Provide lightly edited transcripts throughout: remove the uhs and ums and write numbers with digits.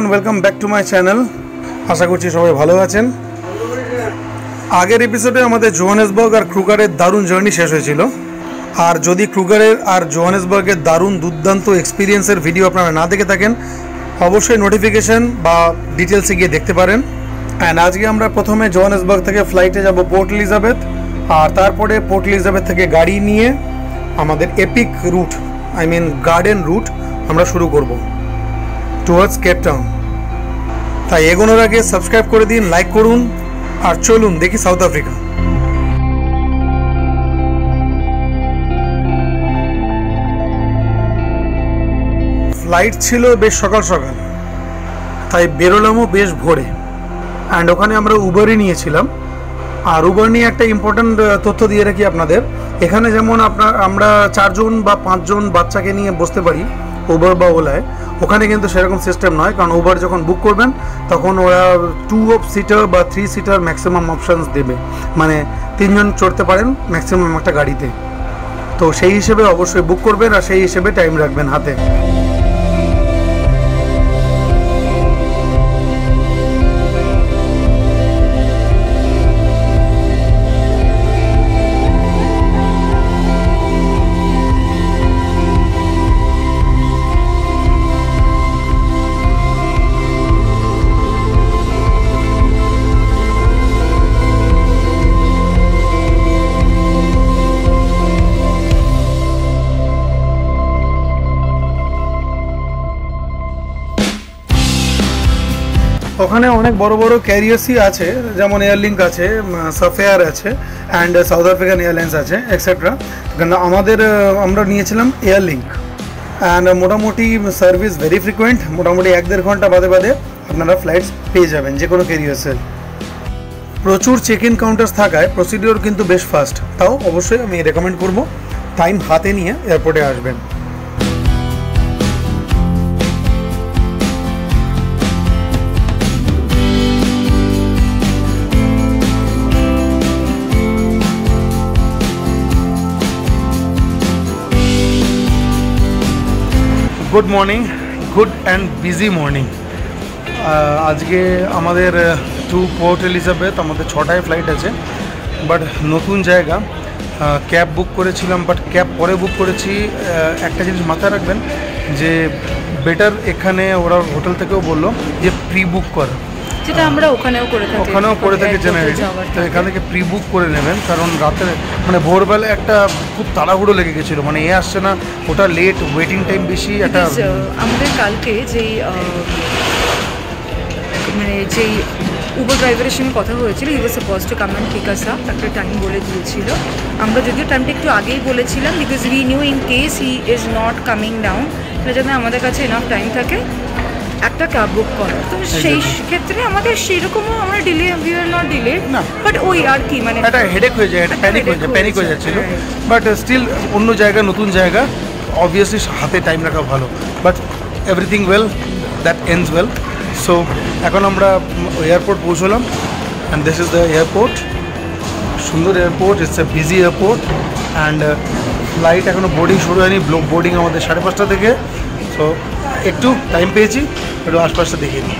Everyone, welcome back to my channel. আশা করছি সবাই ভালো আছেন। আগের এপিসোডে আমাদের জোহানেসবার্গ আর ক্রুগারের দারুণ জার্নি শেষ হয়েছিল। আর যদি ক্রুগারের আর জোহানেসবার্গের দারুণ দুর্দান্ত এক্সপিরিয়েন্সের ভিডিও আপনারা না দেখে থাকেন, অবশ্যই নোটিফিকেশন বা ডিটেলসে গিয়ে দেখতে পারেন। অ্যান্ড আজকে আমরা প্রথমে জোহানেসবার্গ থেকে ফ্লাইটে যাব পোর্ট এলিজাবেথ, আর তারপরে পোর্ট এলিজাবেথ থেকে গাড়ি নিয়ে আমাদের epic route, I mean Garden Route আমরা শুরু করব টুয়ার্ডস কেপ টাউন। তাই এগোনোর আগে সাবস্ক্রাইব করে দিন, লাইক করুন, আর চলুন দেখি সাউথ আফ্রিকা। ফ্লাইট ছিল বেশ সকাল সকাল, তাই বেরোলামও বেশ ভোরে। অ্যান্ড ওখানে আমরা উবারই নিয়েছিলাম। আর উবার নিয়ে একটা ইম্পর্ট্যান্ট তথ্য দিয়ে রাখি আপনাদের। এখানে যেমন আমরা 4 জন বা 5 জন বাচ্চাকে নিয়ে বসতে পারি উবার বা ওলায়, ওখানে কিন্তু সেরকম সিস্টেম নয়। কারণ উবার যখন বুক করবেন তখন ওরা 2 সিটার বা 3 সিটার ম্যাক্সিমাম অপশানস দেবে, মানে 3 জন চড়তে পারেন ম্যাক্সিমাম একটা গাড়িতে। তো সেই হিসেবে অবশ্যই বুক করবেন আর সেই হিসেবে টাইম রাখবেন হাতে। ওখানে অনেক বড় বড় ক্যারিয়ার্সই আছে, যেমন এয়ারলিঙ্ক আছে, সাফেয়ার আছে, অ্যান্ড সাউথ আফ্রিকান এয়ারলাইন্স আছে এক্সেট্রা। কারণ আমরা নিয়েছিলাম এয়ারলিঙ্ক। অ্যান্ড মোটামুটি সার্ভিস ভেরি ফ্রিকুয়েন্ট, মোটামুটি 1-1.5 ঘন্টা বাদে বাদে আপনারা ফ্লাইটস পেয়ে যাবেন যে কোনো ক্যারিয়ার্সের। প্রচুর চেক ইন কাউন্টার্স থাকায় প্রসিডিওর কিন্তু বেশ ফাস্ট। তাও অবশ্যই আমি রেকমেন্ড করব টাইম হাতে নিয়ে এয়ারপোর্টে আসবেন। Good morning, good and busy morning. আজকে আমাদের টু পোর্ট এলিজাবেথ আমাদের 6টায় ফ্লাইট আছে। বাট নতুন জায়গা, ক্যাব বুক করেছিলাম, বাট ক্যাব পরে বুক করেছি। একটা জিনিস মাথায় রাখবেন যে বেটার, এখানে ওরা হোটেল থেকেও বললো যে প্রি বুক করা, যেটা আমরা ওখানেও করে থাকি জেনারেলি। তো এখান থেকে প্রি বুক করে নেবেন, কারণ রাতে মানে ভোরবেলা একটা খুব তাড়াহুড়ো লেগে গেছিলো, মানে আসছে না, ওটা লেট, ওয়েটিং টাইম বেশি। একটা আমাদের কালকে যেই উবার ড্রাইভারের সঙ্গে কথা হয়েছিল, he was suppose to come and pick us up, একটা টাইম বলে দিয়েছিল। আমরা যদিও টাইমটা একটু আগেই বলেছিলাম, because we knew in case he is not coming down, তাহলে যাতে আমাদের কাছে এনাফ টাইম থাকে একটা ক্যাব বুক করা। তো সেই ক্ষেত্রে আমাদের সেরকমও আমরা delay, we are not delay না, বাট ওই আর কি মানে একটা হেডেক হয়ে যায়, একটা প্যানিক হয়ে যাচ্ছিল। বাট স্টিল অন্য জায়গা, নতুন জায়গা, অবভিয়াসলি হাতে টাইম রাখা ভালো। But everything well, that ends well. So এখন আমরা এয়ারপোর্ট পৌঁছলাম, and this is the airport. সুন্দর airport, it's a busy airport. And flight এখনও বোর্ডিং শুরু হয়নি, বোর্ডিং আমাদের 5:30 থেকে। সো একটু টাইম পেয়েছি, একটু আশপাশটা দেখিয়ে দিই।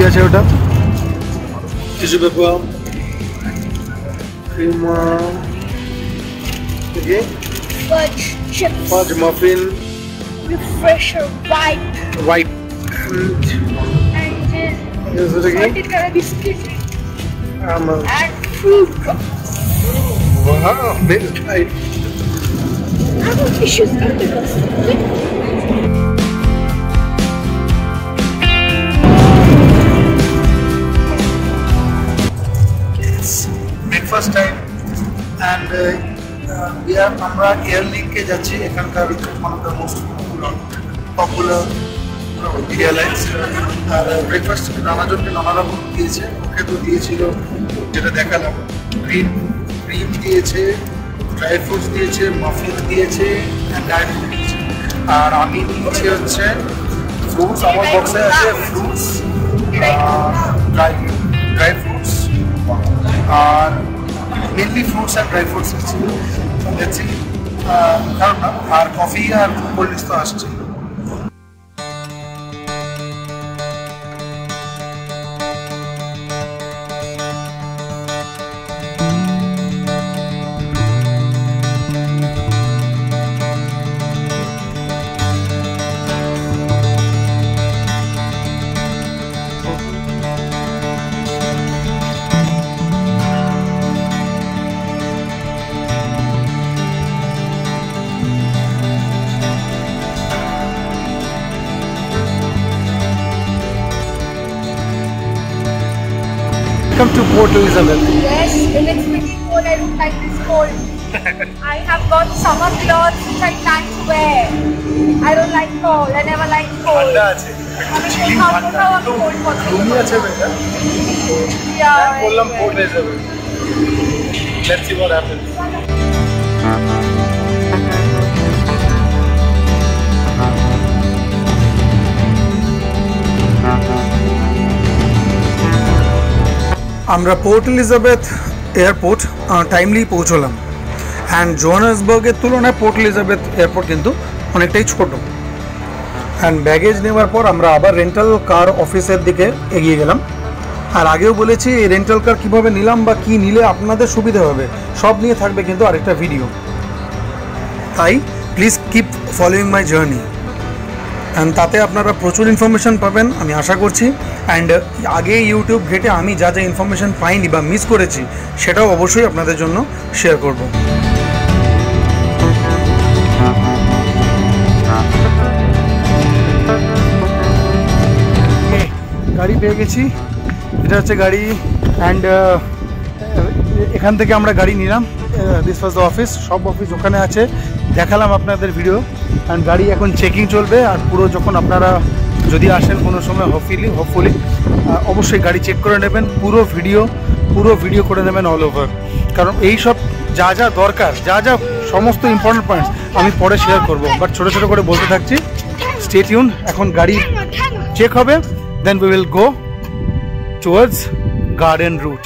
আছে ওটা? Tissue paper, cream, Fudge chips. fudge muffin, Refresher white. white, And is it again? salted caramel biscuit. And And fruit. wow, big bite. I have tissues under us. Breakfast time, and we are আমরা এয়ারলিংকে যাচ্ছি, এখানকার one of the most popular airlines. আর breakfast নানাজনকে নানা রকম দিয়েছে, ওকে তো দিয়েছিল যেটা দেখালাম, ক্রিম দিয়েছে, ড্রাই ফ্রুটস দিয়েছে, মাফিন দিয়েছে, ডায়েট দিয়েছে। আর আমি নিয়েছি হচ্ছে ফ্রুটস, আমার বক্সে আছে ফ্রুটস, ড্রাই ফ্রুটস, আর মেনলি ফ্রুটস আর ড্রাই ফ্রুটস আছে দেখছি, কারণ না, আর কফি আর কোল্ড ড্রিঙ্কস তো আসছে। Welcome to Port Elizabeth. Yes, and it's pretty cold. I don't like this cold. I have got summer clothes which I can't wear. I don't like cold. I never like cold. ঠান্ডা আছে, আমি chilli কোথাও ঠান্ডা, কোথাও আমি cold পছন্দ রুমি করি আছে না। বেটা। Yeah, বললাম anyway. Port Elizabeth. Let's see what happens. আমরা পোর্ট এলিজাবেথ এয়ারপোর্ট টাইমলি পৌঁছলাম। অ্যান্ড জোহানেসবার্গের তুলনায় পোর্ট এলিজাবেথ এয়ারপোর্ট কিন্তু অনেকটাই ছোট। অ্যান্ড ব্যাগেজ নেওয়ার পর আমরা আবার রেন্টাল কার অফিসের দিকে এগিয়ে গেলাম। আর আগেও বলেছি এই রেন্টাল কার কীভাবে নিলাম বা কী নিলে আপনাদের সুবিধা হবে, সব নিয়ে থাকবে কিন্তু আরেকটা ভিডিও। তাই please keep following my journey, and তাতে আপনারা প্রচুর ইনফরমেশান পাবেন আমি আশা করছি। অ্যান্ড আগে ইউটিউব ঘেটে আমি যা যা ইনফরমেশান পাইনি বা মিস করেছি সেটাও অবশ্যই আপনাদের জন্য শেয়ার করব। গাড়ি পেয়ে গেছি, এটা হচ্ছে গাড়ি। অ্যান্ড এখান থেকে আমরা গাড়ি নিলাম। দিস ওয়াজ দ্য অফিস, সব অফিস ওখানে আছে, দেখালাম আপনাদের ভিডিও। অ্যান্ড গাড়ি এখন চেকিং চলবে। আর পুরো যখন আপনারা যদি আসেন কোনো সময় হোপফুলি অবশ্যই গাড়ি চেক করে নেবেন, পুরো ভিডিও করে নেবেন অল ওভার। কারণ এই সব যা যা দরকার, যা সমস্ত ইম্পর্টেন্ট পয়েন্টস আমি পরে শেয়ার করব, বাট ছোটো ছোটো করে বলতে থাকছি। Stay tuned. এখন গাড়ি চেক হবে, then we will go towards Garden Route.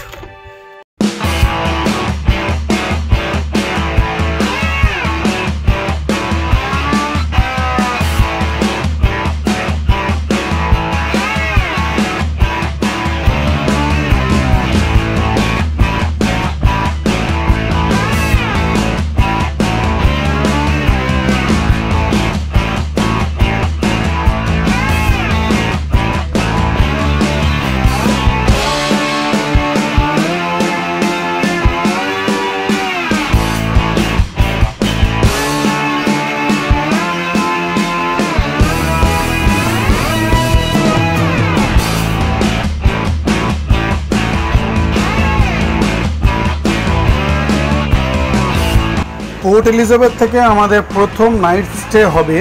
Port Elizabeth থেকে আমাদের প্রথম নাইট স্টে হবে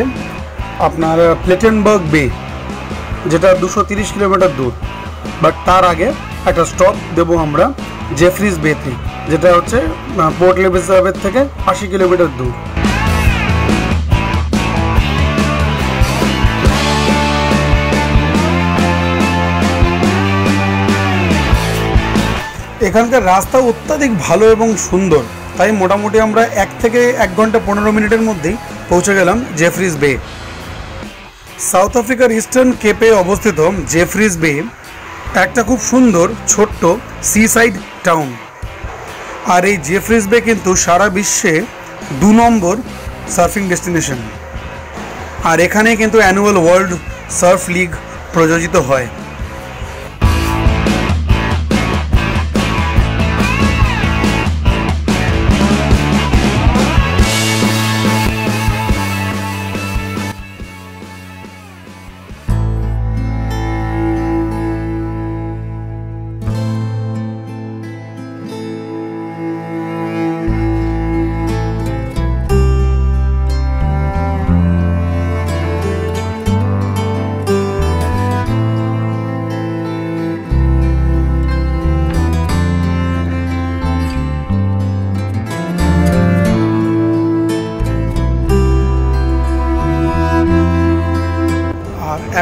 আপনার প্লেটেনবার্গ বে, যেটা 230 কিলোমিটার দূর। বাট তার আগে একটা স্টপ দেবো আমরা জেফরিজ বেতে, যেটা হচ্ছে পোর্ট এলিজাবেথ থেকে 80 কিলোমিটার দূর। এখানকার রাস্তা অত্যাধিক ভালো এবং সুন্দর, তাই মোটামুটি আমরা 1 থেকে 1 ঘন্টা 15 মিনিটের মধ্যেই পৌঁছে গেলাম জেফরিজ বে। সাউথ আফ্রিকার ইস্টার্ন কেপে অবস্থিত জেফরিজ বে একটা খুব সুন্দর ছোট্ট সি সাইড টাউন। আর এই জেফ্রিজ বে কিন্তু সারা বিশ্বে 2 নম্বর সার্ফিং ডেস্টিনেশন। আর এখানে কিন্তু অ্যানুয়াল ওয়ার্ল্ড সার্ফ লিগ প্রযোজিত হয়।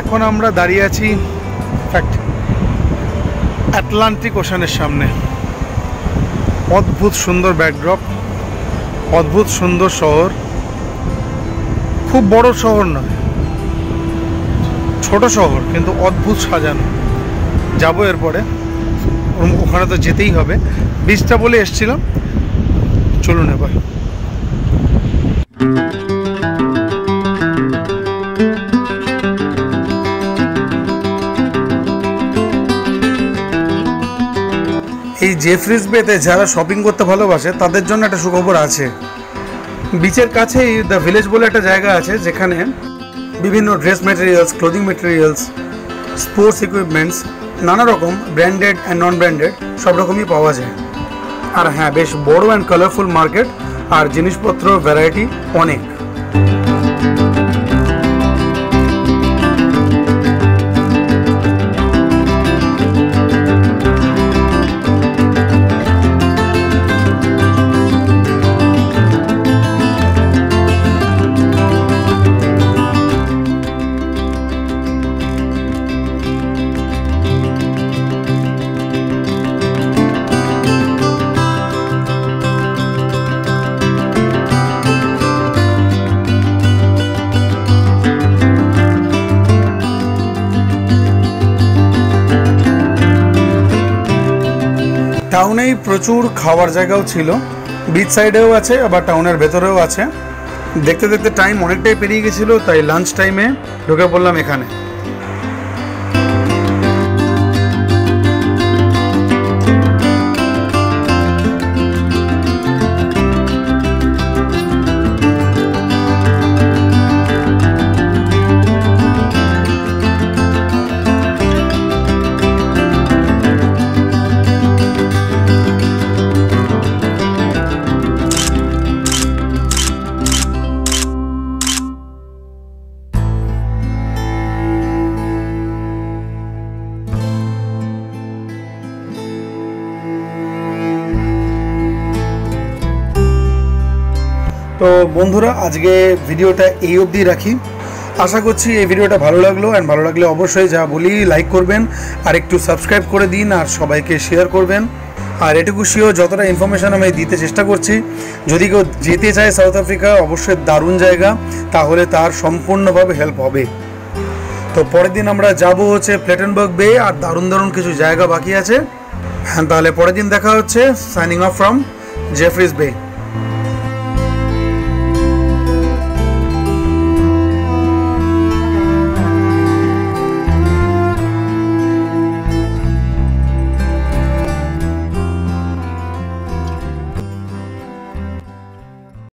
এখন আমরা দাঁড়িয়ে আছি আটলান্টিক ওশানের সামনে। অদ্ভুত সুন্দর ব্যাকড্রপ, অদ্ভুত সুন্দর শহর। খুব বড় শহর নয়, ছোট শহর, কিন্তু অদ্ভুত সাজানো। যাবো এরপরে, ওখানে তো যেতেই হবে। বিচটা বলে এসছিলাম, চলুন এবার। এই জেফ্রিজ বেতে যারা শপিং করতে ভালোবাসে তাদের জন্য একটা সুখবর আছে। বিচের কাছেই দ্য ভিলেজ বলে একটা জায়গা আছে, যেখানে বিভিন্ন dress materials, clothing materials, sports equipments, নানা রকম ব্র্যান্ডেড অ্যান্ড নন ব্র্যান্ডেড সব রকমই পাওয়া যায়। আর হ্যাঁ, বেশ বড় অ্যান্ড কালারফুল মার্কেট, আর জিনিসপত্র ভ্যারাইটি অনেক। টাউনেই প্রচুর খাওয়ার জায়গাও ছিল, বিচ সাইডেও আছে, আবার টাউনের ভেতরেও আছে। দেখতে দেখতে টাইম অনেকটাই পেরিয়ে গেছিলো, তাই লাঞ্চ টাইমে ঢুকে পড়লাম এখানে। তো বন্ধুরা, আজকে ভিডিওটা এই অবধি রাখি। আশা করছি এই ভিডিওটা ভালো লাগলো, অ্যান্ড ভালো লাগলে অবশ্যই যা বলি লাইক করবেন, আর একটু সাবস্ক্রাইব করে দিন, আর সবাইকে শেয়ার করবেন। আর এটুকু শিওর, যতটা ইনফরমেশান আমি দিতে চেষ্টা করছি, যদি কেউ যেতে চায় সাউথ আফ্রিকা, অবশ্যই দারুণ জায়গা, তাহলে তার সম্পূর্ণভাবে হেল্প হবে। তো পরের দিন আমরা যাব হচ্ছে প্লেটেনবার্গ বে, আর দারুণ দারুণ কিছু জায়গা বাকি আছে। হ্যাঁ, তাহলে পরের দিন দেখা হচ্ছে। সাইনিং অফ ফ্রম জেফ্রিজ বে।